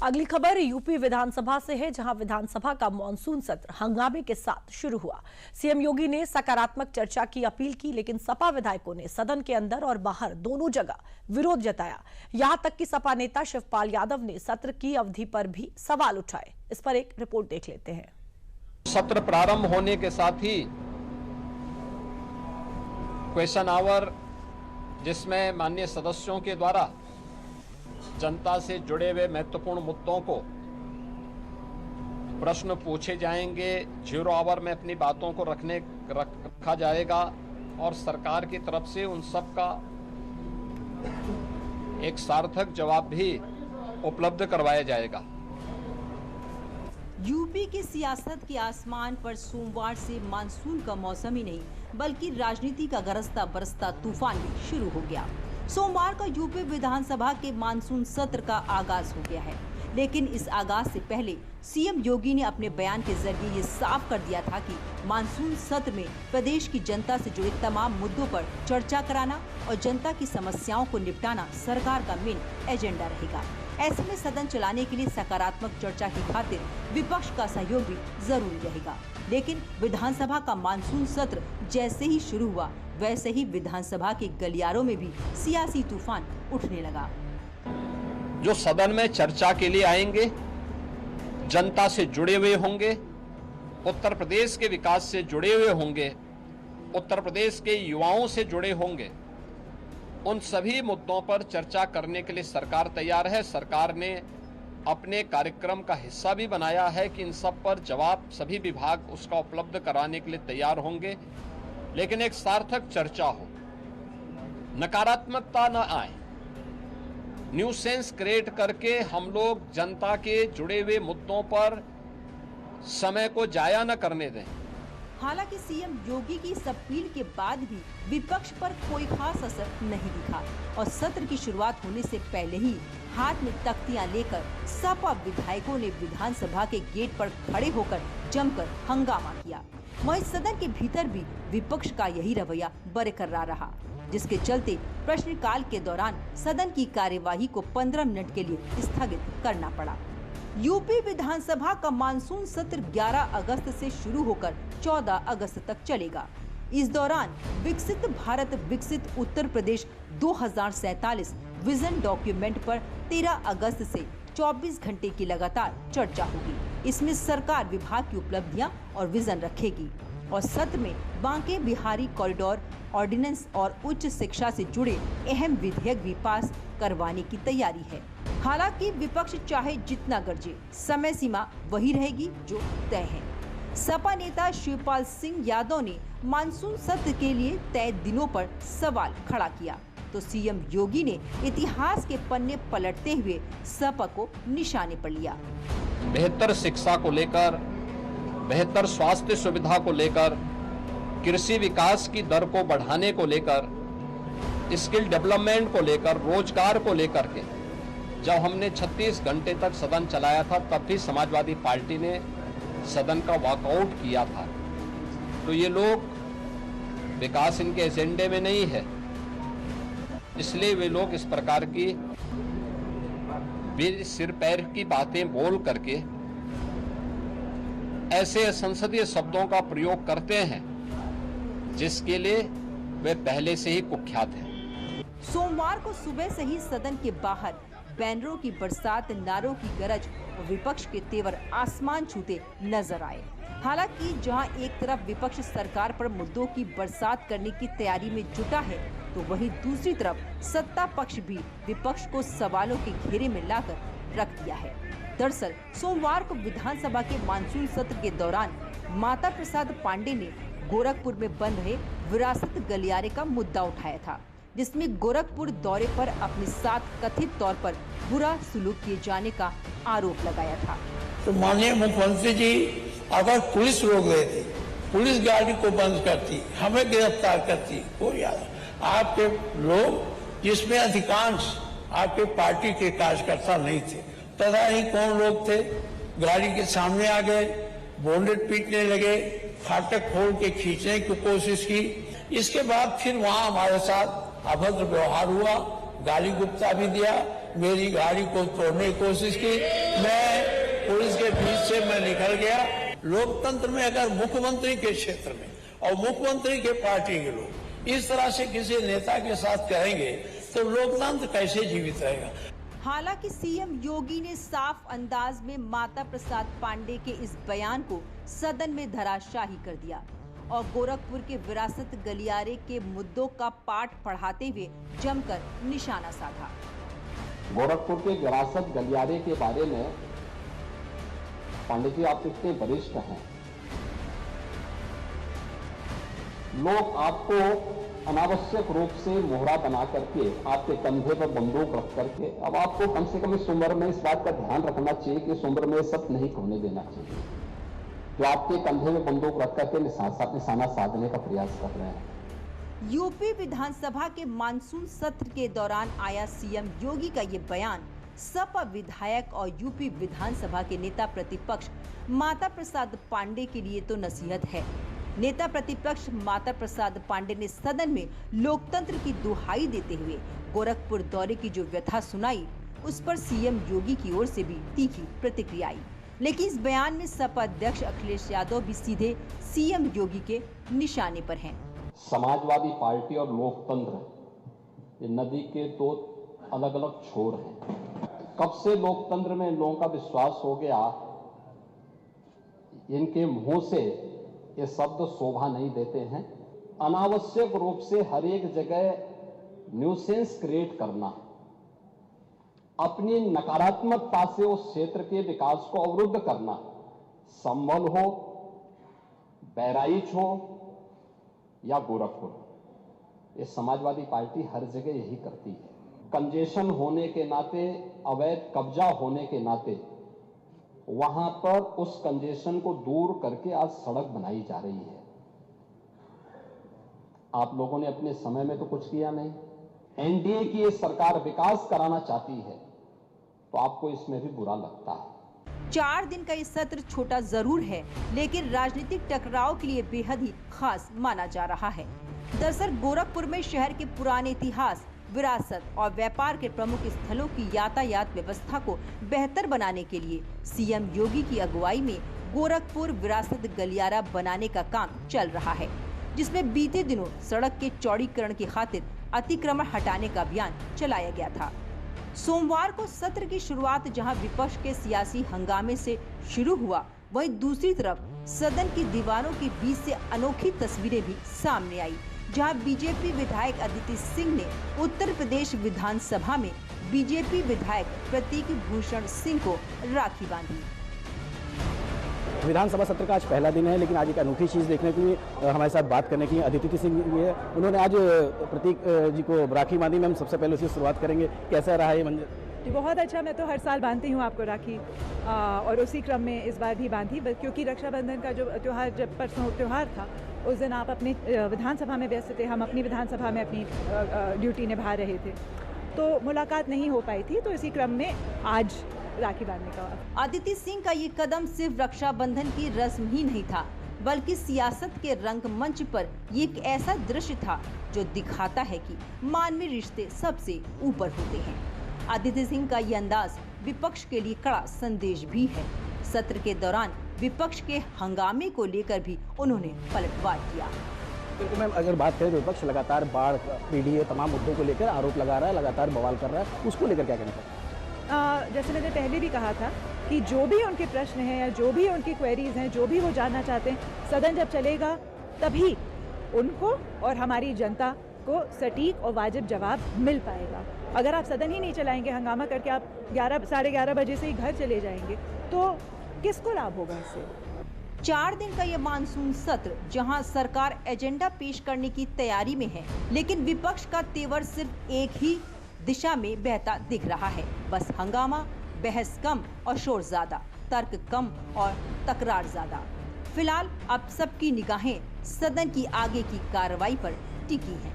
अगली खबर यूपी विधानसभा से है, जहां विधानसभा का मानसून सत्र हंगामे के साथ शुरू हुआ। सीएम योगी ने सकारात्मक चर्चा की अपील की, लेकिन सपा विधायकों ने सदन के अंदर और बाहर दोनों जगह विरोध जताया। यहां तक कि सपा नेता शिवपाल यादव ने सत्र की अवधि पर भी सवाल उठाए। इस पर एक रिपोर्ट देख लेते हैं। सत्र प्रारंभ होने के साथ ही क्वेश्चन आवर, जिसमें माननीय सदस्यों के द्वारा जनता से जुड़े हुए महत्वपूर्ण मुद्दों को प्रश्न पूछे जाएंगे, 0 आवर में अपनी बातों को रखा जाएगा और सरकार की तरफ से उन सब का एक सार्थक जवाब भी उपलब्ध करवाया जाएगा। यूपी की सियासत के आसमान पर सोमवार से मानसून का मौसम ही नहीं बल्कि राजनीति का गरजता बरसता तूफान भी शुरू हो गया। सोमवार को यूपी विधानसभा के मानसून सत्र का आगाज हो गया है, लेकिन इस आगाज से पहले सीएम योगी ने अपने बयान के जरिए ये साफ कर दिया था कि मानसून सत्र में प्रदेश की जनता से जुड़े तमाम मुद्दों पर चर्चा कराना और जनता की समस्याओं को निपटाना सरकार का मेन एजेंडा रहेगा। ऐसे में सदन चलाने के लिए सकारात्मक चर्चा की खातिर विपक्ष का सहयोग भी जरूरी रहेगा। लेकिन विधानसभा का मानसून सत्र जैसे ही शुरू हुआ, वैसे ही विधानसभा के गलियारों में भी सियासी तूफान उठने लगा। जो सदन में चर्चा के लिए आएंगे, जनता से जुड़े हुए होंगे, उत्तर प्रदेश के विकास से जुड़े हुए होंगे, उत्तर प्रदेश के युवाओं से जुड़े होंगे, उन सभी मुद्दों पर चर्चा करने के लिए सरकार तैयार है। सरकार ने अपने कार्यक्रम का हिस्सा भी बनाया है कि इन सब पर जवाब सभी विभाग उसका उपलब्ध कराने के लिए तैयार होंगे, लेकिन एक सार्थक चर्चा हो, नकारात्मकता न आए, न्यूसेंस क्रिएट करके हम लोग जनता के जुड़े हुए मुद्दों पर समय को जाया न करने दें। हालांकि सीएम योगी की इस अपील के बाद भी विपक्ष पर कोई खास असर नहीं दिखा और सत्र की शुरुआत होने से पहले ही हाथ में तख्तियां लेकर सपा विधायकों ने विधानसभा के गेट पर खड़े होकर जमकर हंगामा किया। वहीं सदन के भीतर भी विपक्ष का यही रवैया बरकरार रहा, जिसके चलते प्रश्नकाल के दौरान सदन की कार्यवाही को 15 मिनट के लिए स्थगित करना पड़ा। यूपी विधानसभा का मानसून सत्र 11 अगस्त से शुरू होकर 14 अगस्त तक चलेगा। इस दौरान विकसित भारत विकसित उत्तर प्रदेश 2047 विजन डॉक्यूमेंट पर 13 अगस्त से 24 घंटे की लगातार चर्चा होगी। इसमें सरकार विभाग की उपलब्धियां और विजन रखेगी और सत्र में बांके बिहारी कॉरिडोर ऑर्डिनेंस और उच्च शिक्षा से जुड़े अहम विधेयक भी पास करवाने की तैयारी है। हालांकि विपक्ष चाहे जितना गरजे, समय सीमा वही रहेगी जो तय है। सपा नेता शिवपाल सिंह यादव ने मानसून सत्र के लिए तय दिनों पर सवाल खड़ा किया, तो सीएम योगी ने इतिहास के पन्ने पलटते हुए सपा को निशाने पर लिया। बेहतर शिक्षा को लेकर, बेहतर स्वास्थ्य सुविधा को लेकर, कृषि विकास की दर को बढ़ाने को लेकर, स्किल डेवलपमेंट को लेकर, रोजगार को लेकर के जब हमने 36 घंटे तक सदन चलाया था, तब भी समाजवादी पार्टी ने सदन का वॉकआउट किया था। तो ये लोग, विकास इनके एजेंडे में नहीं है, इसलिए वे लोग इस प्रकार की सिर पैर की बातें बोल करके ऐसे संसदीय शब्दों का प्रयोग करते हैं जिसके लिए वे पहले से ही कुख्यात हैं। सोमवार को सुबह से ही सदन के बाहर बैनरों की बरसात, नारों की गरज और विपक्ष के तेवर आसमान छूते नजर आए। हालांकि जहां एक तरफ विपक्ष सरकार पर मुद्दों की बरसात करने की तैयारी में जुटा है, तो वहीं दूसरी तरफ सत्ता पक्ष भी विपक्ष को सवालों के घेरे में लाकर रख दिया है। दरअसल सोमवार को विधानसभा के मानसून सत्र के दौरान माता प्रसाद पांडे ने गोरखपुर में बन रहे विरासत गलियारे का मुद्दा उठाया था, जिसमें गोरखपुर दौरे पर अपने साथ कथित तौर पर बुरा सुलूक किए जाने का आरोप लगाया था। तो माननीय मुख्यमंत्री जी अगर पुलिस रोक रहे थे, पुलिस गाड़ी को बंद करती, हमें गिरफ्तार करती, कोई आपके लोग जिसमें अधिकांश आपके पार्टी के कार्यकर्ता नहीं थे, पता नहीं कौन लोग थे, गाड़ी के सामने आ गए, बोनेट पीटने लगे, फाटक खोल के खींचने की कोशिश की। इसके बाद फिर वहां हमारे साथ अभद्र व्यवहार हुआ, गाली गुप्ता भी दिया, मेरी गाड़ी को तोड़ने की कोशिश की, मैं पुलिस के बीच से मैं निकल गया। लोकतंत्र में अगर मुख्यमंत्री के क्षेत्र में और मुख्यमंत्री के पार्टी के लोग इस तरह से किसी नेता के साथ करेंगे तो लोकतंत्र कैसे जीवित रहेगा। हालांकि सीएम योगी ने साफ अंदाज में माता प्रसाद पांडे के इस बयान को सदन में धराशायी कर दिया और गोरखपुर के विरासत गलियारे के मुद्दों का पाठ पढ़ाते हुए जमकर निशाना साधा। गोरखपुर के विरासत गलियारे के बारे में पांडे जी आप इतने वरिष्ठ हैं, लोग आपको अनावश्यक रूप से मोहरा बना करके आपके कंधे पर बंदूक रख करके, अब आपको कम से कम इस उम्र में इस बात का ध्यान रखना चाहिए कि इस उम्र में सब नहीं होने देना चाहिए जो आपके कंधे में बंदूक रख करके निशाना साधने का प्रयास कर रहे हैं। यूपी विधानसभा के मानसून सत्र के दौरान आया सीएम योगी का ये बयान सपा विधायक और यूपी विधानसभा के नेता प्रतिपक्ष माता प्रसाद पांडे के लिए तो नसीहत है। नेता प्रतिपक्ष माता प्रसाद पांडे ने सदन में लोकतंत्र की दुहाई देते हुए गोरखपुर दौरे की जो व्यथा सुनाई, उस पर सीएम योगी की ओर से भी तीखी प्रतिक्रिया आई। लेकिन इस बयान में सपा अध्यक्ष अखिलेश यादव भी सीधे सीएम योगी के निशाने पर हैं। समाजवादी पार्टी और लोकतंत्र ये नदी के दो अलग अलग छोर हैं। कब से लोकतंत्र में लोगों का विश्वास हो गया, इनके मुंह से ये शब्द शोभा नहीं देते हैं। अनावश्यक रूप से हर एक जगह न्यूसेंस क्रिएट करना, अपनी नकारात्मकता से उस क्षेत्र के विकास को अवरुद्ध करना, संभल हो, बहराइच हो या गोरखपुर, ये समाजवादी पार्टी हर जगह यही करती है। कंजेशन होने के नाते, अवैध कब्जा होने के नाते वहां पर उस कंजेशन को दूर करके आज सड़क बनाई जा रही है। आप लोगों ने अपने समय में तो कुछ किया नहीं। एनडीए की ये सरकार विकास कराना चाहती है तो आपको इसमें भी बुरा लगता है। 4 दिन का ये सत्र छोटा जरूर है, लेकिन राजनीतिक टकराव के लिए बेहद ही खास माना जा रहा है। दरअसल गोरखपुर में शहर के पुराने इतिहास, विरासत और व्यापार के प्रमुख स्थलों की यातायात व्यवस्था को बेहतर बनाने के लिए सीएम योगी की अगुवाई में गोरखपुर विरासत गलियारा बनाने का काम चल रहा है, जिसमें बीते दिनों सड़क के चौड़ीकरण की खातिर अतिक्रमण हटाने का अभियान चलाया गया था। सोमवार को सत्र की शुरुआत जहां विपक्ष के सियासी हंगामे से शुरू हुआ, वहीं दूसरी तरफ सदन की दीवारों के बीच से अनोखी तस्वीरें भी सामने आई, जहां बीजेपी विधायक अदिति सिंह ने उत्तर प्रदेश विधानसभा में बीजेपी विधायक प्रतीक भूषण सिंह को राखी बांधी। विधानसभा सत्र का आज पहला दिन है, लेकिन आज एक अनूठी चीज़ देखने के लिए हमारे साथ बात करने के लिए अदिति सिंह जी है। उन्होंने आज प्रतीक जी को राखी बांधी। मैम, सबसे पहले उससे शुरुआत करेंगे, कैसा रहा ये मंजर? जी, बहुत अच्छा। मैं तो हर साल बांधती हूँ आपको राखी, और उसी क्रम में इस बार भी बांधी, क्योंकि रक्षाबंधन का जो त्यौहार, जब परसों त्यौहार था, उस दिन आप अपनी विधानसभा में व्यस्त थे, हम अपनी विधानसभा में अपनी ड्यूटी निभा रहे थे, तो मुलाकात नहीं हो पाई थी। तो इसी क्रम में आज राखी बांधने का। अदिति सिंह का ये कदम सिर्फ रक्षाबंधन की रस्म ही नहीं था, बल्कि सियासत के रंगमंच पर ये एक ऐसा दृश्य था जो दिखाता है कि मानवीय रिश्ते सबसे ऊपर होते हैं। अदिति सिंह का ये अंदाज विपक्ष के लिए कड़ा संदेश भी है। सत्र के दौरान विपक्ष के हंगामे को लेकर भी उन्होंने पलटवार किया। बिल्कुल मैम, अगर बात करें तो विपक्ष लगातार बाढ़, पीडीए, तमाम मुद्दों को लेकर आरोप लगा रहा है, लगातार बवाल कर रहा है, उसको लेकर क्या कहना चाहिए? जैसे मैंने पहले भी कहा था कि जो भी उनके प्रश्न हैं या जो भी उनकी क्वेरीज हैं, जो भी वो जानना चाहते हैं, सदन जब चलेगा तभी उनको और हमारी जनता को सटीक और वाजिब जवाब मिल पाएगा। अगर आप सदन ही नहीं चलाएंगे, हंगामा करके आप 11, साढ़े 11 बजे से ही घर चले जाएंगे, तो किसको लाभ होगा इससे? 4 दिन का ये मानसून सत्र जहां सरकार एजेंडा पेश करने की तैयारी में है, लेकिन विपक्ष का तेवर सिर्फ एक ही दिशा में बहता दिख रहा है। बस हंगामा, बहस कम और शोर ज्यादा, तर्क कम और तकरार ज्यादा। फिलहाल अब सबकी निगाहें सदन की आगे की कार्रवाई पर टिकी हैं।